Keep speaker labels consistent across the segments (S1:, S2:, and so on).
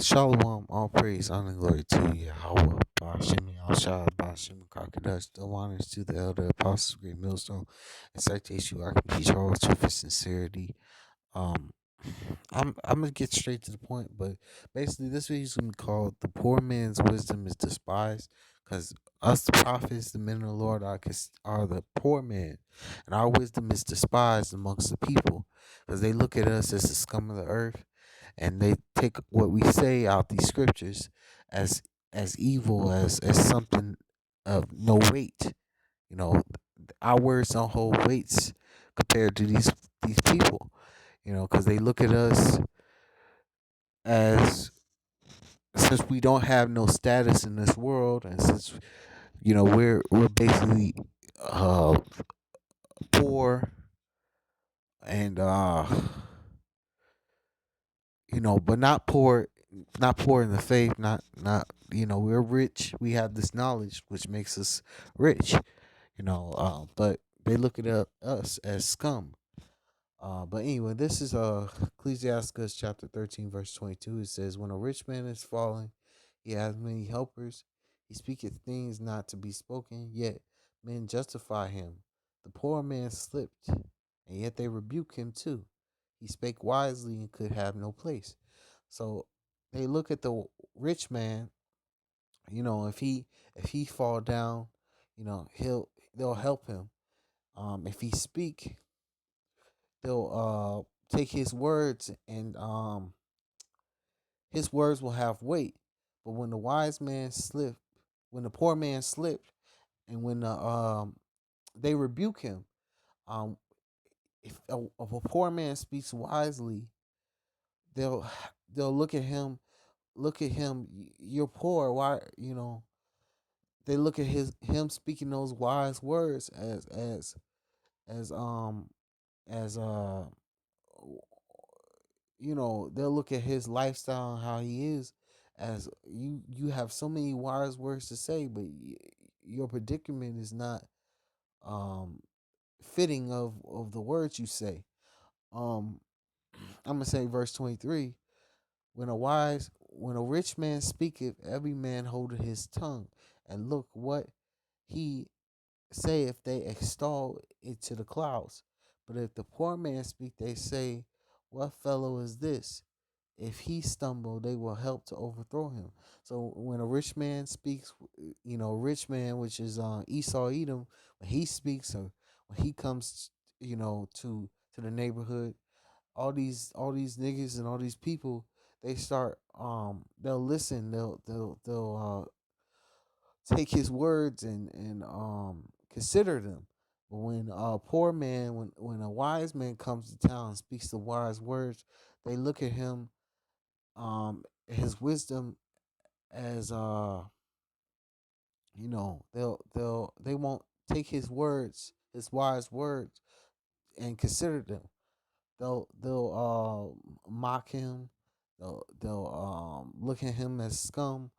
S1: Shalom, all praise, honor, and glory to Yahweh, Bashim, Yahshua, Bashim, Kakadash, the honors to the elder apostles, great millstone, and citation, I can teach all truth and sincerity. Um, I'm gonna get straight to the point, but basically, this video is gonna be called "The Poor Man's Wisdom is Despised," because us, the prophets, the men of the Lord, are the poor man, and our wisdom is despised amongst the people, because they look at us as the scum of the earth, and they take what we say out these scriptures as evil, as something of no weight. You know, our words don't hold weights compared to these people. You know, because they look at us as, since we don't have no status in this world, and since we're basically uh poor, and but not poor in the faith, not we're rich. We have this knowledge which makes us rich. But they look at us as scum. But anyway, this is Ecclesiastes chapter 13, verse 22. It says, "When a rich man is fallen, he has many helpers. He speaketh things not to be spoken, yet men justify him. The poor man slipped, and yet they rebuke him too. He spake wisely and could have no place." So they look at the rich man. If he fall down, they'll help him. If he speak, they'll take his words, and his words will have weight. But when the wise man slipped, when the poor man slipped, and when they rebuke him, um if a poor man speaks wisely, they'll they'll look at him. You're poor. Why? They look at him speaking those wise words as as they'll look at his lifestyle and how he is, as you have so many wise words to say, but your predicament is not um fitting of the words you say. um I'm gonna say verse 23. When a rich man speaketh, every man holdeth his tongue, and look what he say if they extol it to the clouds. But if the poor man speak, they say, "What fellow is this?" If he stumble, they will help to overthrow him. So when a rich man speaks, rich man, which is Esau Edom, when he speaks, or when he comes, to the neighborhood, all these niggas and all these people, they start, they'll listen, they'll take his words, and consider them. But when a poor man, when a wise man comes to town and speaks the wise words, they look at him, his wisdom, as they won't take his words, his wise words, and consider them. They'll mock him. They'll look at him as scum,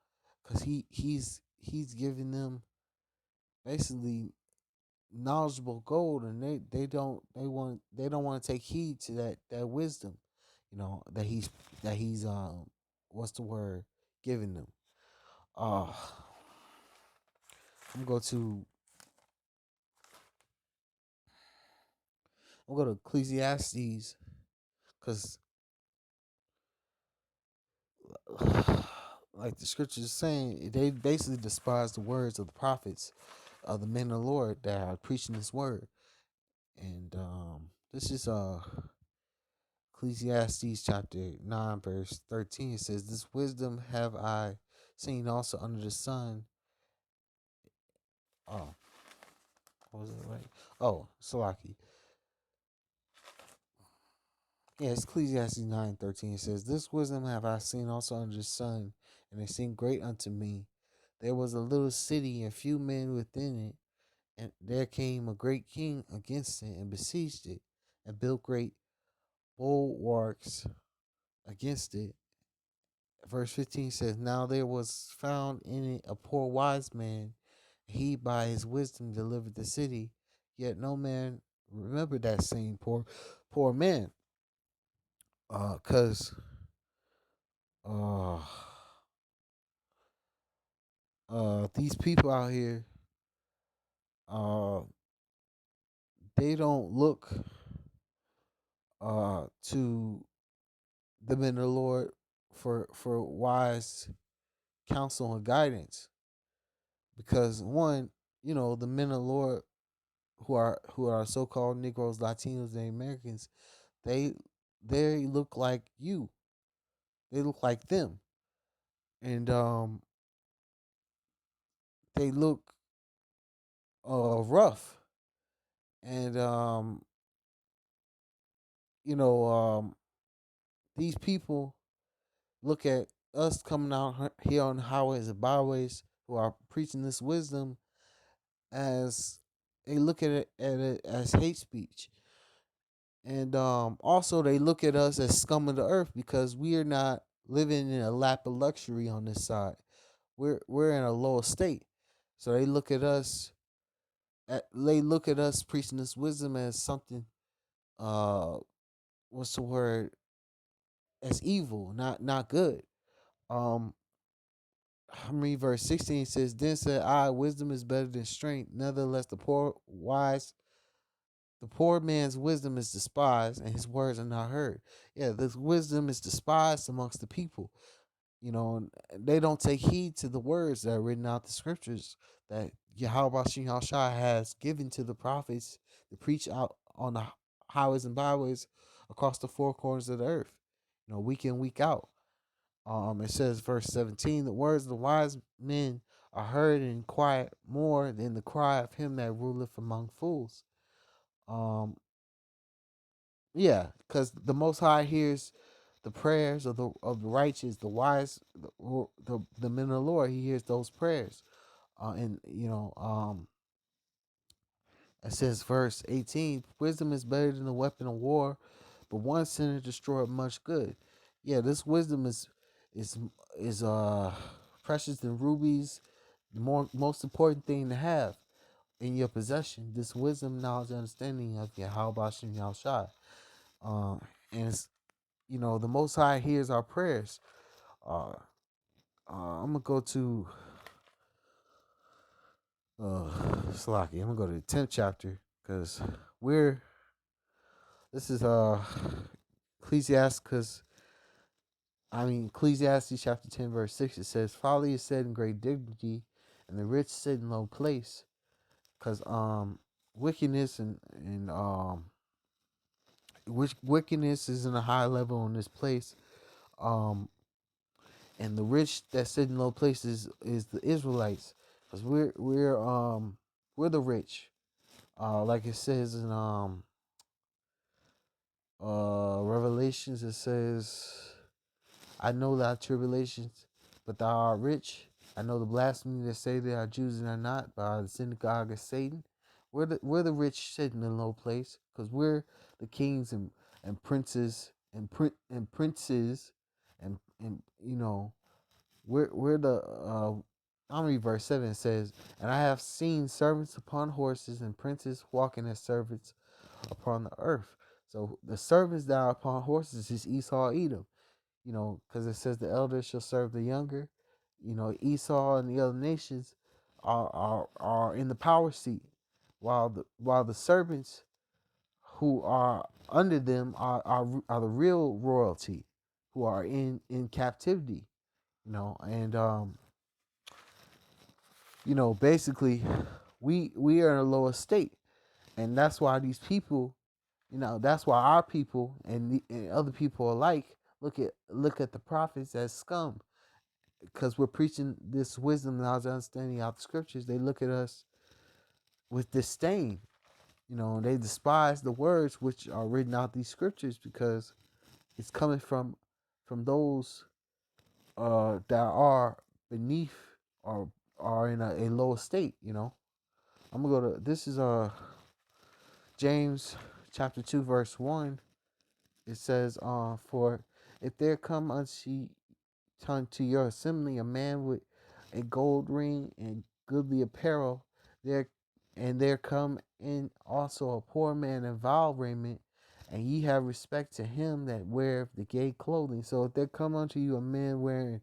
S1: because he's giving them basically knowledgeable gold, and they don't want to take heed to that wisdom, that he's what's the word, giving them. uh I'm going to Ecclesiastes, because like the scriptures is saying, they basically despise the words of the prophets, of the men of the Lord that are preaching this word. And this is Ecclesiastes chapter 9, verse 13. It says, "This wisdom have I seen also under the sun." Oh, what was it, right? Oh, Salaki. Yeah, it's Ecclesiastes 9:13. It says, "This wisdom have I seen also under the sun, and it seemed great unto me. There was a little city, and few men within it, and there came a great king against it, and besieged it, and built great bulwarks against it." Verse 15 says, "Now there was found in it a poor wise man. He by his wisdom delivered the city. Yet no man remembered that same poor man." Cause these people out here, uh, they don't look to the men of the Lord for wise counsel and guidance, because one, the men of the Lord who are so called Negroes, Latinos, and Americans, they they look like you, they look like them, and they look rough, and you know these people look at us coming out here on the highways and byways who are preaching this wisdom as they look at it as hate speech. And also they look at us as scum of the earth because we are not living in a lap of luxury on this side. We're in a low estate. So they look at us preaching this wisdom as something, uh what's the word, as evil, not good. Um I mean, verse 16 says, Then said I, wisdom is better than strength. Nevertheless, the poor man's wisdom is despised, and his words are not heard. Yeah, this wisdom is despised amongst the people. And they don't take heed to the words that are written out the scriptures that Yahweh Shai has given to the prophets to preach out on the highways and byways across the four corners of the earth, week in, week out. It says, verse 17, the words of the wise men are heard in quiet more than the cry of him that ruleth among fools. Um, yeah, because the Most High hears the prayers of the righteous, the wise, the men of the Lord. He hears those prayers. And it says, verse 18, wisdom is better than a weapon of war, but one sinner destroyed much good. Yeah, this wisdom is is precious than rubies. The most important thing to have in your possession. This wisdom, knowledge, understanding of Yahweh Shem Yahushai. And it's, the Most High hears our prayers. Uh, I'm gonna go to Slaki. I'm gonna go to the 10th chapter because we're this is Ecclesiastes. Ecclesiastes chapter 10 verse 6. It says, "Folly is said in great dignity, and the rich sit in low place." Because wickedness and wickedness is in a high level in this place. Um, and the rich that sit in low places is the Israelites, because we're the rich. Like it says in Revelations, it says, "I know thy tribulations, but thou art rich. I know the blasphemy that say they are Jews and are not, but are the synagogue of Satan." We're the rich sitting in low place because we're the kings and princes and princes and we're the I'm read verse 7. It says, "And I have seen servants upon horses and princes walking as servants upon the earth." So the servants that are upon horses is Esau, Edom. Because it says the elders shall serve the younger. Esau and the other nations are in the power seat, while the servants who are under them are the real royalty, who are in captivity. And basically, we are in a lower state, and that's why these people, that's why our people and other people alike look at the prophets as scum, because we're preaching this wisdom and understanding out the scriptures. They look at us with disdain, and they despise the words which are written out these scriptures because it's coming from those that are beneath or are in a low state. I'm gonna go to this is James chapter 2 verse 1. It says, for if there come unto your assembly a man with a gold ring and goodly apparel, there there come in also a poor man in vile raiment, and ye have respect to him that weareth the gay clothing. So if there come unto you a man wearing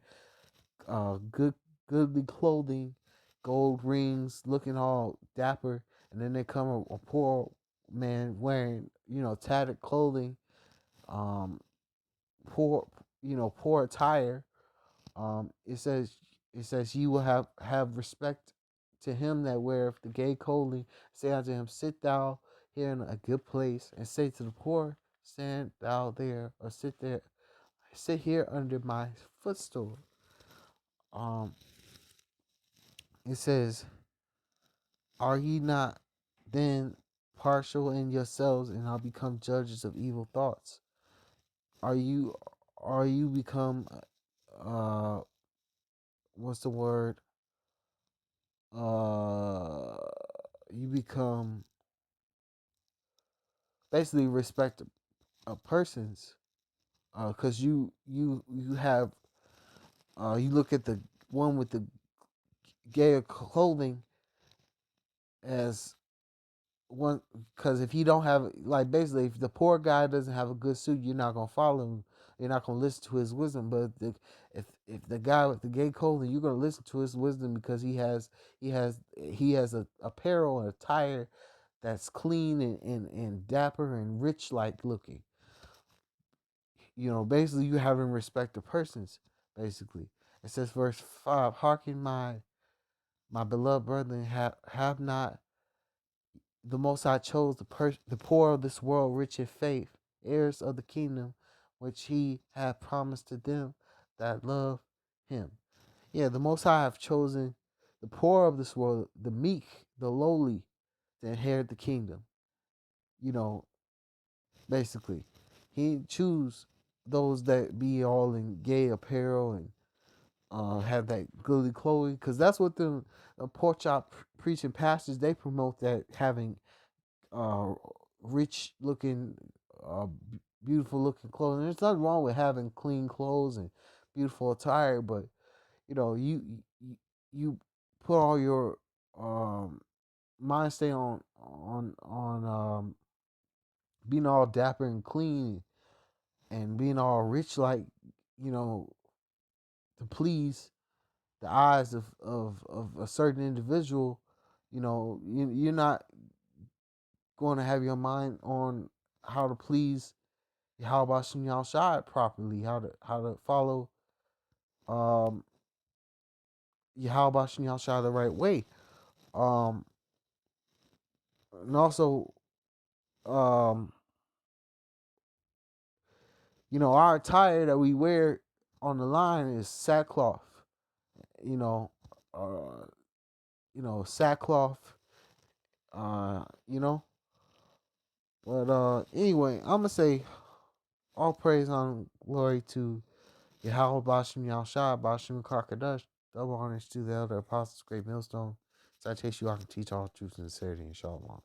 S1: goodly clothing, gold rings, looking all dapper, and then they come a poor man wearing, tattered clothing, um, poor, poor attire. It says, you will have respect to him that weareth the gay clothing. Say unto him, sit thou here in a good place, and say to the poor, stand thou there, or sit here under my footstool. Um, it says, are ye not then partial in yourselves, and are become judges of evil thoughts? Are you become uh what's the word? Uh you become basically respect persons, cuz you have you look at the one with the gayer clothing as one, because if you don't have, like, basically if the poor guy doesn't have a good suit, you're not gonna follow him, you're not gonna listen to his wisdom. But if the guy with the gay clothing, you're gonna listen to his wisdom, because he has a apparel and attire that's clean and dapper and rich like looking. Basically you having respect to persons. Basically, it says verse 5, hearken my beloved brethren, have not the Most High chose the poor of this world, rich in faith, heirs of the kingdom, which He had promised to them that love Him. Yeah, the Most High have chosen the poor of this world, the meek, the lowly, to inherit the kingdom. You know, basically, He choose those that be all in gay apparel and have that goody clothing, because that's what the pork chop preaching pastors, they promote, that having uh, rich looking, uh, beautiful looking clothing. There's nothing wrong with having clean clothes and beautiful attire, but you put all your mind stay on being all dapper and clean and being all rich, like, you know to please the eyes of a certain individual. You're not going to have your mind on how to please Yahweh Shem Shai properly, how to follow um Yahweh Shem Shai the right way. Um and also, um our attire that we wear on the line is sackcloth. You know, uh sackcloth, uh, you know. But anyway, I'm gonna say all praise and glory to Yahweh Bashim Yahshua, Bashim Karkadash, double honors to the elder apostles, great millstone. Citation, I can teach all truth and sincerity, and shalom.